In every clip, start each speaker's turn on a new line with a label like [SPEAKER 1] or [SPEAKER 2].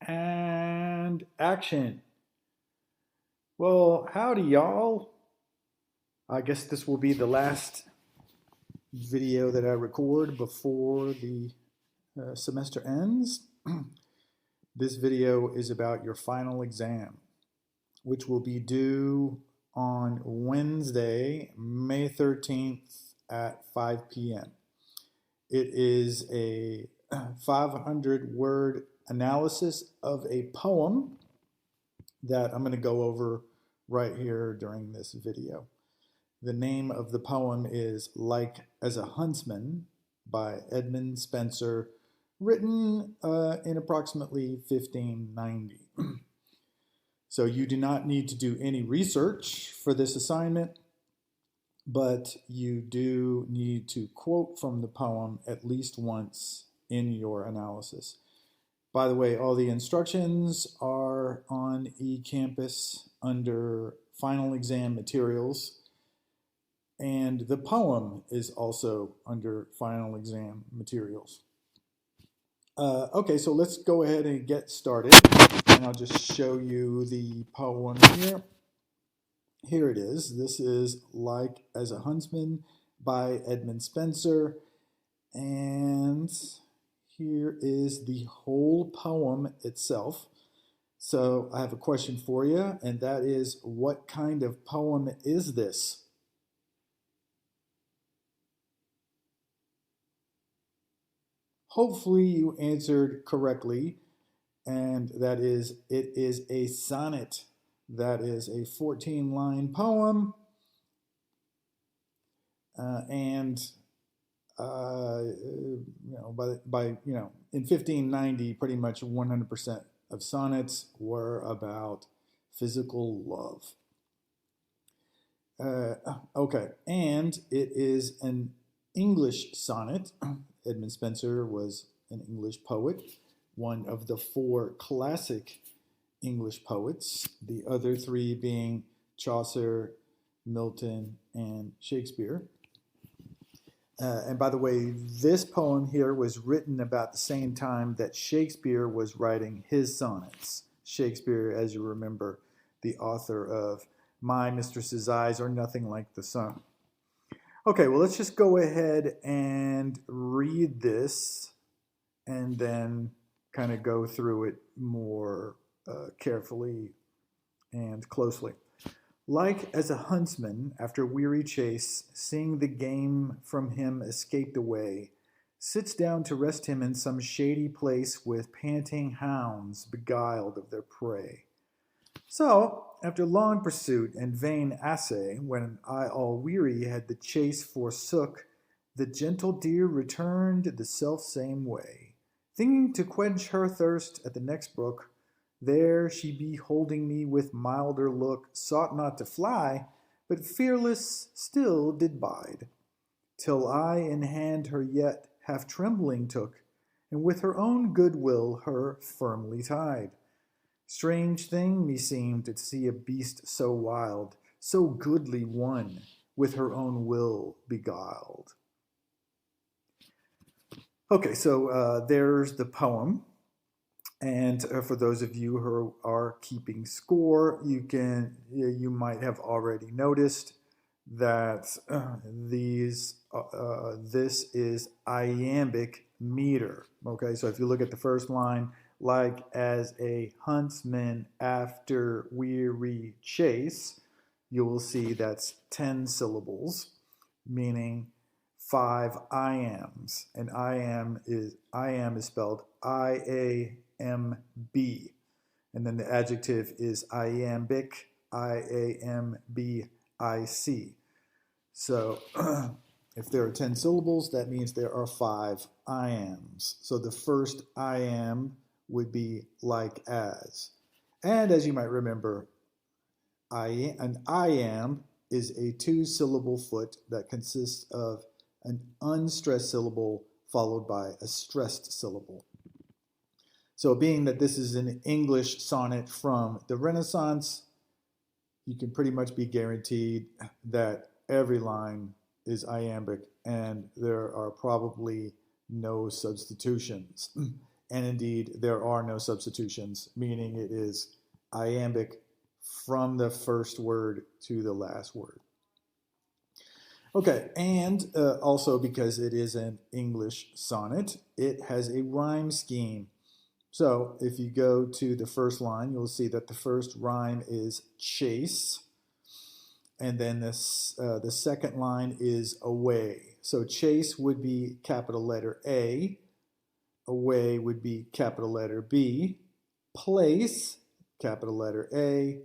[SPEAKER 1] And action. Well, howdy, y'all. I guess this will be the last video that I record before the semester ends. This video is about your final exam, which will be due on Wednesday, May 13th at 5 p.m. It is a 500-word analysis of a poem that I'm going to go over right here during this video. The name of the poem is Like as a Huntsman by Edmund Spenser, written in approximately 1590. So you do not need to do any research for this assignment, but you do need to quote from the poem at least once in your analysis. By the way, all the instructions are on eCampus under final exam materials, and the poem is also under final exam materials. Okay, so let's go ahead and get started, and I'll just show you the poem here. Here it is. This is Like as a Huntsman by Edmund Spenser, and here is the whole poem itself. So I have a question for you, and that is, what kind of poem is this? Hopefully you answered correctly, and that is, it is a sonnet. That is a 14-line poem, and in 1590, pretty much 100% of sonnets were about physical love. Okay, and it is an English sonnet. Edmund Spenser was an English poet, one of the four classic English poets, the other three being Chaucer, Milton, and Shakespeare. And by the way, this poem here was written about the same time that Shakespeare was writing his sonnets. Shakespeare, as you remember, the author of My Mistress's Eyes Are Nothing Like the Sun. Okay, well, let's just go ahead and read this and then kind of go through it more carefully and closely. Like as a huntsman, after weary chase, seeing the game from him escaped away, sits down to rest him in some shady place with panting hounds beguiled of their prey. So, after long pursuit and vain assay, when I all weary had the chase forsook, the gentle deer returned the self-same way, thinking to quench her thirst at the next brook. There she beholding me with milder look, sought not to fly, but fearless still did bide, till I in hand her yet half trembling took, and with her own good will her firmly tied. Strange thing meseemed to see a beast so wild, so goodly one, with her own will beguiled. Okay, so there's the poem. And for those of you who are keeping score, you might have already noticed that this is iambic meter. Okay, so if you look at the first line, like as a huntsman after weary chase, you will see that's 10 syllables, meaning 5 iambs. And iamb is spelled I-A-M-B. And then the adjective is iambic, I-A-M-B-I-C. So if there are 10 syllables, that means there are 5 iambs. So the first iamb would be like as. And as you might remember, an iamb is a 2-syllable foot that consists of an unstressed syllable followed by a stressed syllable. So being that this is an English sonnet from the Renaissance, you can pretty much be guaranteed that every line is iambic and there are probably no substitutions. and indeed there are no substitutions, meaning it is iambic from the first word to the last word. Okay, and also because it is an English sonnet, it has a rhyme scheme. So if you go to the first line, you'll see that the first rhyme is chase, and then this, the second line is away. So chase would be capital letter A, away would be capital letter B, place, capital letter A,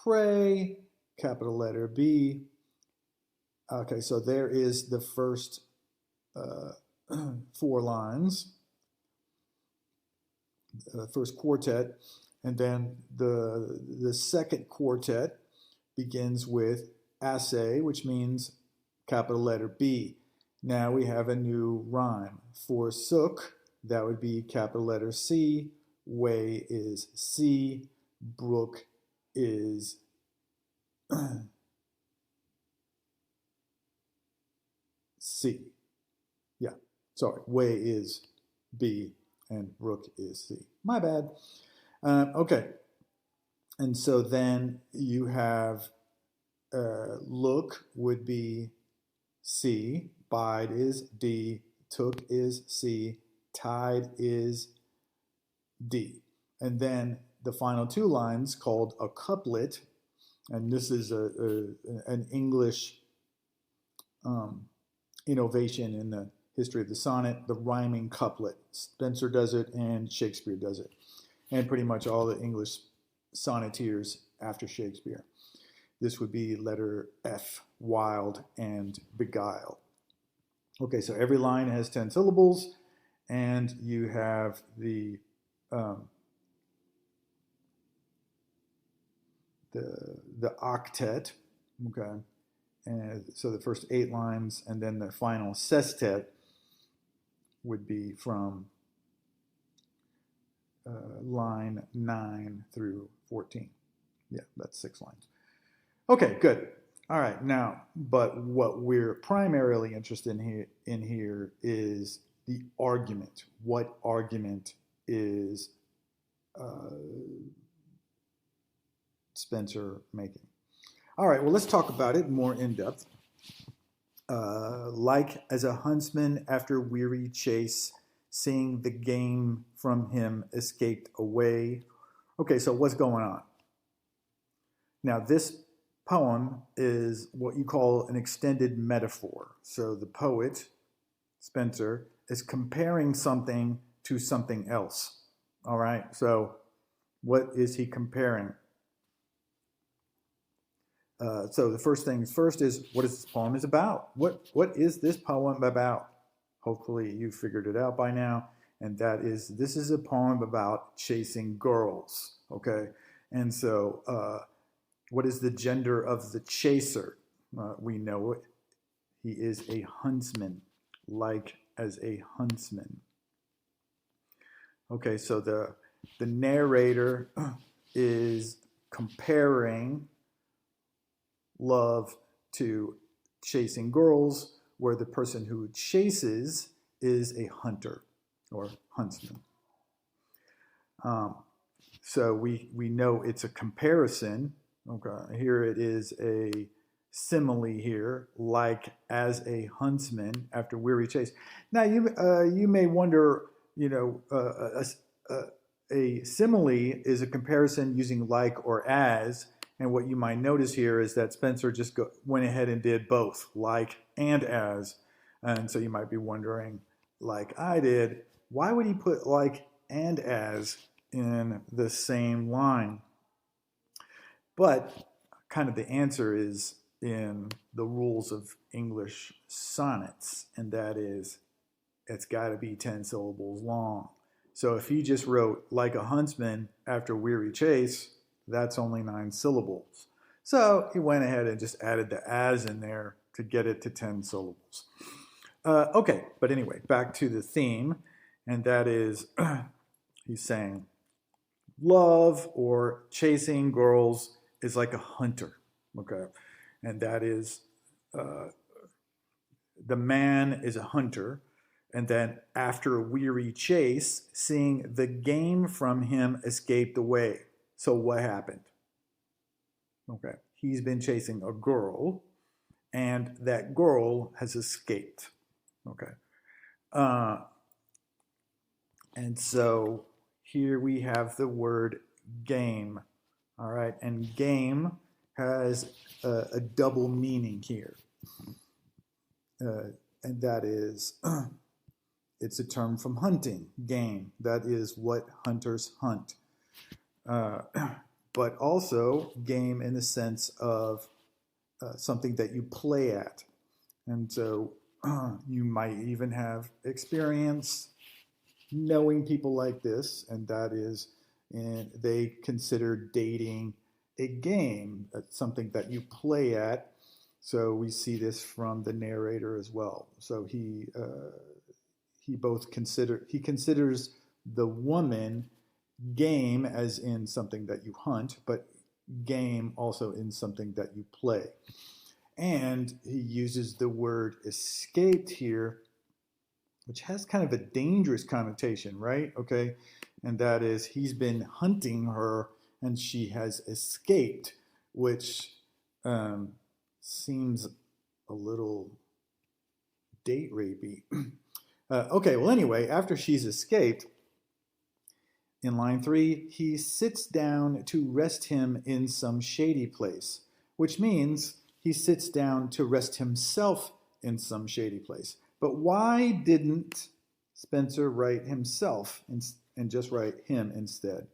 [SPEAKER 1] pray, capital letter B. Okay, so there is the first 4 lines, first quartet, and then the second quartet begins with assay, which means capital letter B. Now we have a new rhyme. Forsook, that would be capital letter C, way is C, brook is C. Yeah, sorry, way is B and brook is C. My bad. Okay, and so then you have look would be C, bide is D, took is C, tide is D. And then the final 2 lines called a couplet, and this is an English innovation in the history of the sonnet, the rhyming couplet. Spenser does it and Shakespeare does it, and pretty much all the English sonneteers after Shakespeare. This would be letter F, wild and beguile. Okay, so every line has 10 syllables, and you have the octet, okay, and so the first 8 lines, and then the final sestet would be from line 9 through 14. Yeah, that's 6 lines. Okay, good. All right, now, but what we're primarily interested in here is the argument. What argument is Spenser making? All right, well, let's talk about it more in depth. Like as a huntsman after weary chase, seeing the game from him escaped away. Okay, so what's going on? Now, this poem is what you call an extended metaphor. So the poet, Spenser, is comparing something to something else. All right, so what is he comparing? So the first things first is, what is this poem is about? What is this poem about? Hopefully you figured it out by now. And that is, this is a poem about chasing girls, okay? And so what is the gender of the chaser? We know it. He is a huntsman, like as a huntsman. Okay, so the narrator is comparing love to chasing girls, where the person who chases is a hunter or huntsman. So we know it's a comparison. Okay, here it is a simile here, like as a huntsman after weary chase. Now you may wonder, you know, a simile is a comparison using like or as. And what you might notice here is that Spenser just went ahead and did both, like and as. And so you might be wondering, like I did, why would he put like and as in the same line? But kind of the answer is in the rules of English sonnets, and that is, it's got to be 10 syllables long. So if he just wrote like a huntsman after weary chase, that's only 9 syllables. So he went ahead and just added the as in there to get it to 10 syllables. Okay, but anyway, back to the theme, and that is, he's saying, love or chasing girls is like a hunter, okay? And that is, the man is a hunter, And then after a weary chase, seeing the game from him escaped away. So what happened? Okay, he's been chasing a girl, and that girl has escaped. Okay, uh, and so here we have the word game. All right, and game has a double meaning here, and that is it's a term from hunting, game. That is what hunters hunt. Uh, but also game in the sense of something that you play at. And so you might even have experience knowing people like this, and that is, and they consider dating a game, something that you play at. So we see this from the narrator as well. So he considers the woman game as in something that you hunt, but game also in something that you play. And he uses the word escaped here, which has kind of a dangerous connotation, right? Okay. And that is he's been hunting her and she has escaped, which seems a little date rapey. Okay, well, anyway, after she's escaped, in line 3, he sits down to rest him in some shady place, which means he sits down to rest himself in some shady place. But why didn't Spenser write himself and just write him instead?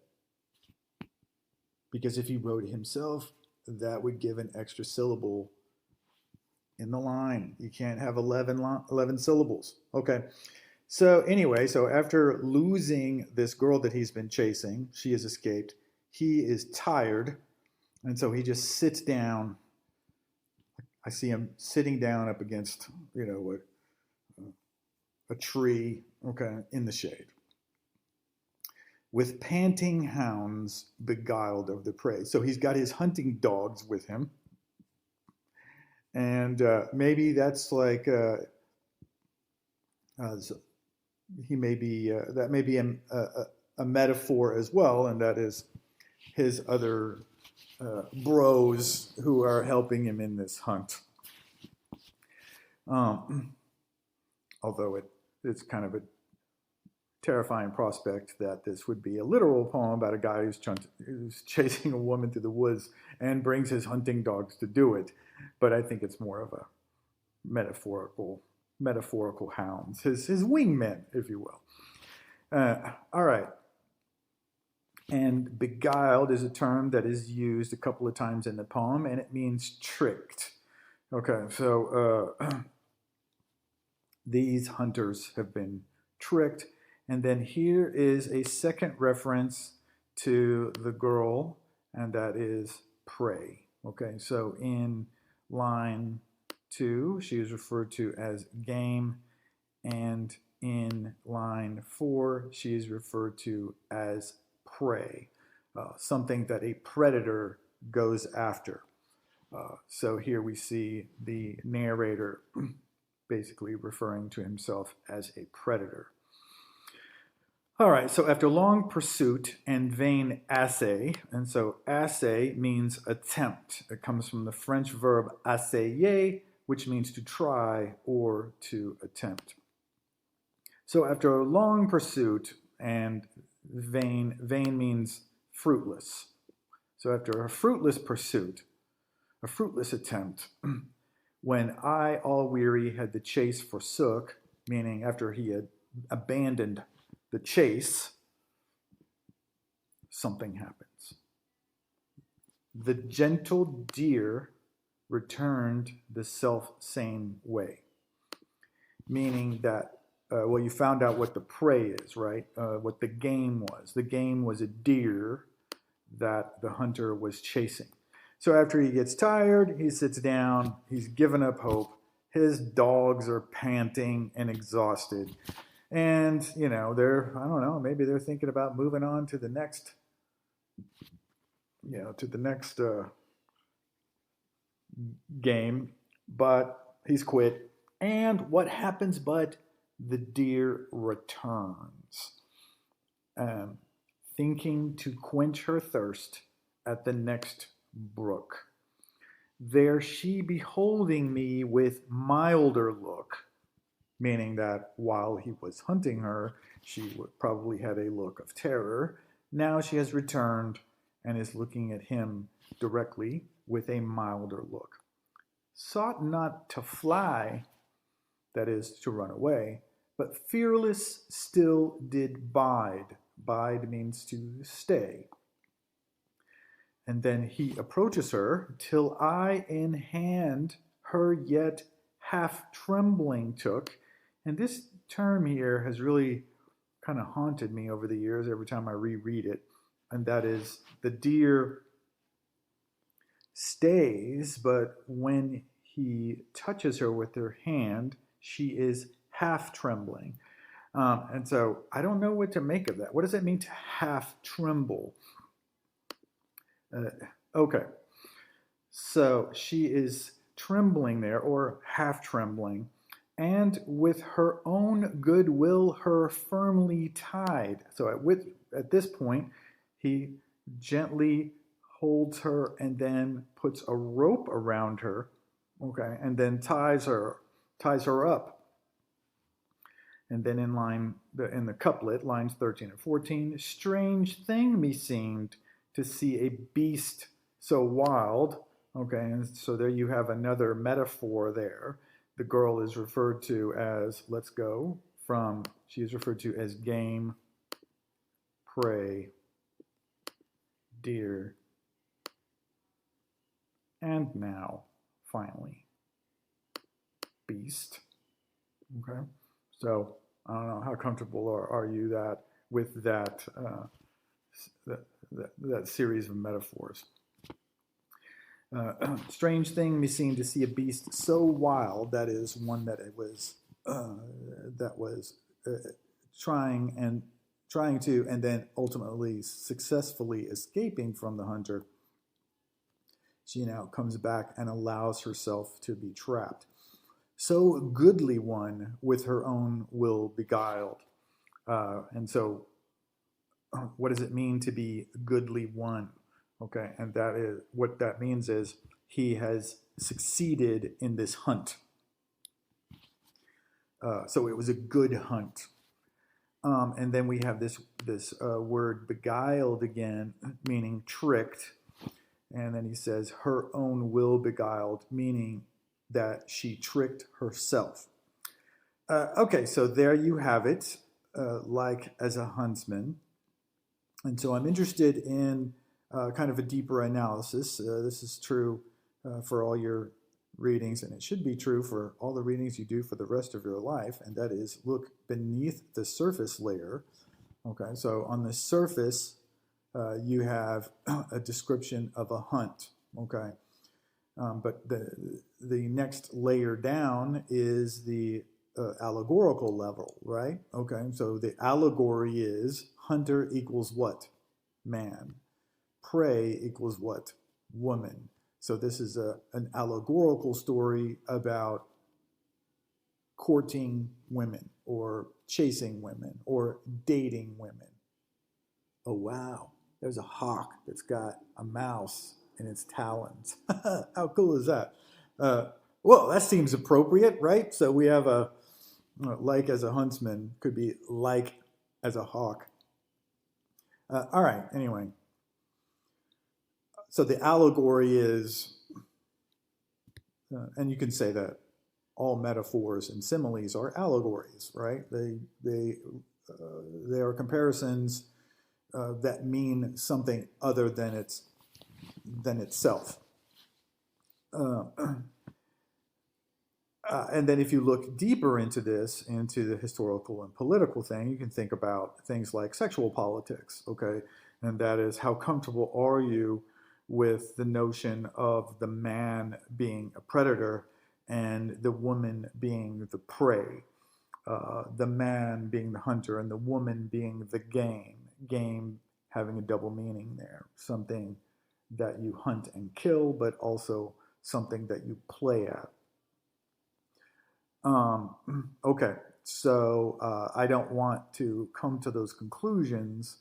[SPEAKER 1] Because if he wrote himself, that would give an extra syllable in the line. You can't have 11 syllables. Okay. So anyway, so after losing this girl that he's been chasing, she has escaped. He is tired, and so he just sits down. I see him sitting down up against, a tree, okay, in the shade, with panting hounds beguiled of the prey. So he's got his hunting dogs with him, and maybe that's like he may be that may be a metaphor as well, and that is his other bros who are helping him in this hunt. Although it's kind of a terrifying prospect that this would be a literal poem about a guy who's chasing a woman through the woods and brings his hunting dogs to do it. But I think it's more of a metaphorical hounds, his wingmen, if you will. All right. And beguiled is a term that is used a couple of times in the poem, and it means tricked. Okay, so these hunters have been tricked. And then here is a second reference to the girl, and that is prey. Okay, so in line 2, she is referred to as game, and in line 4, she is referred to as prey, something that a predator goes after. So here we see the narrator basically referring to himself as a predator. All right, so after long pursuit and vain essay, and so essay means attempt. It comes from the French verb essayer, which means to try or to attempt. So after a long pursuit and vain means fruitless. So after a fruitless pursuit, a fruitless attempt, when I, all weary, had the chase forsook, meaning after he had abandoned the chase, something happens. The gentle deer returned the self-same way, meaning that, well, you found out what the prey is, right? What the game was. The game was a deer that the hunter was chasing. So after he gets tired, he sits down, he's given up hope. His dogs are panting and exhausted. And, I don't know, maybe they're thinking about moving on to the next, game, but he's quit. And what happens but the deer returns, um, thinking to quench her thirst at the next brook. There she beholding me with milder look, meaning that while he was hunting her, she probably had a look of terror. Now she has returned and is looking at him directly with a milder look. Sought not to fly, that is, to run away, but fearless still did bide. Bide means to stay. And then he approaches her, till I in hand her yet half trembling took. And this term here has really kind of haunted me over the years every time I reread it. And that is the deer stays, but when he touches her with her hand, she is half trembling. And so I don't know what to make of that. What does it mean to half tremble? Okay, so she is trembling there, or half trembling, and with her own goodwill her firmly tied. So at this point, he gently holds her and then puts a rope around her, okay, and then ties her up. And then in the couplet, lines 13 and 14, strange thing meseemed to see a beast so wild. Okay, and so there you have another metaphor there. The girl is referred to as, she is referred to as game, prey, deer, and now, finally, beast. Okay, so I don't know, how comfortable are you with that series of metaphors? Strange thing me seemed to see a beast so wild, that is one that it was trying to, and then ultimately successfully escaping from the hunter. She now comes back and allows herself to be trapped. So goodly one with her own will beguiled. And so what does it mean to be goodly one? Okay, and that is what that means is he has succeeded in this hunt. So it was a good hunt. And then we have this word beguiled again, meaning tricked. And then he says her own will beguiled, meaning that she tricked herself. Okay, so there you have it, like as a huntsman. And so I'm interested in kind of a deeper analysis. This is true for all your readings, and it should be true for all the readings you do for the rest of your life, and that is look beneath the surface layer. Okay, so on the surface, you have a description of a hunt. Okay, but the next layer down is the allegorical level, right? Okay, so the allegory is hunter equals what? Man. Prey equals what? Woman. So this is an allegorical story about courting women or chasing women or dating women. Oh, wow. There's a hawk that's got a mouse in its talons. How cool is that? Well, that seems appropriate, right? So we have a like as a huntsman, could be like as a hawk. All right, anyway. So the allegory is, and you can say that all metaphors and similes are allegories, right? They are comparisons that mean something other than itself. And then if you look deeper into this, into the historical and political thing, you can think about things like sexual politics, okay? And that is, how comfortable are you with the notion of the man being a predator and the woman being the prey, the man being the hunter and the woman being the game having a double meaning there, something that you hunt and kill, but also something that you play at. Okay, So I don't want to come to those conclusions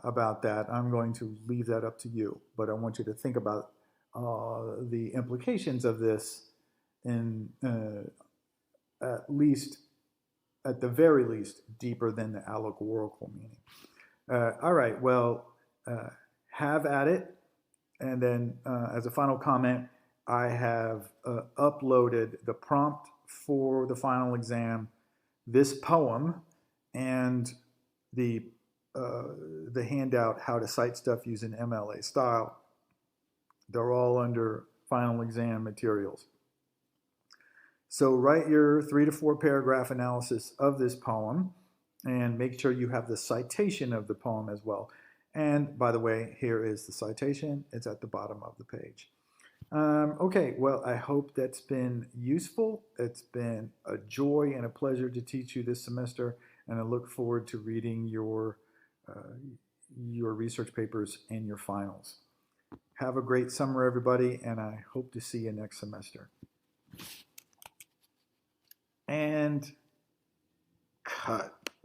[SPEAKER 1] about that. I'm going to leave that up to you. But I want you to think about the implications of this in at the very least, deeper than the allegorical meaning. All right, well, have at it. And then as a final comment, I have uploaded the prompt for the final exam, this poem, and the handout, How to Cite Stuff Using MLA Style. They're all under final exam materials. So write your 3 to 4 paragraph analysis of this poem and make sure you have the citation of the poem as well. And by the way, here is the citation. It's at the bottom of the page. Okay, well, I hope that's been useful. It's been a joy and a pleasure to teach you this semester, and I look forward to reading your research papers and your finals. Have a great summer, everybody, and I hope to see you next semester. And cut.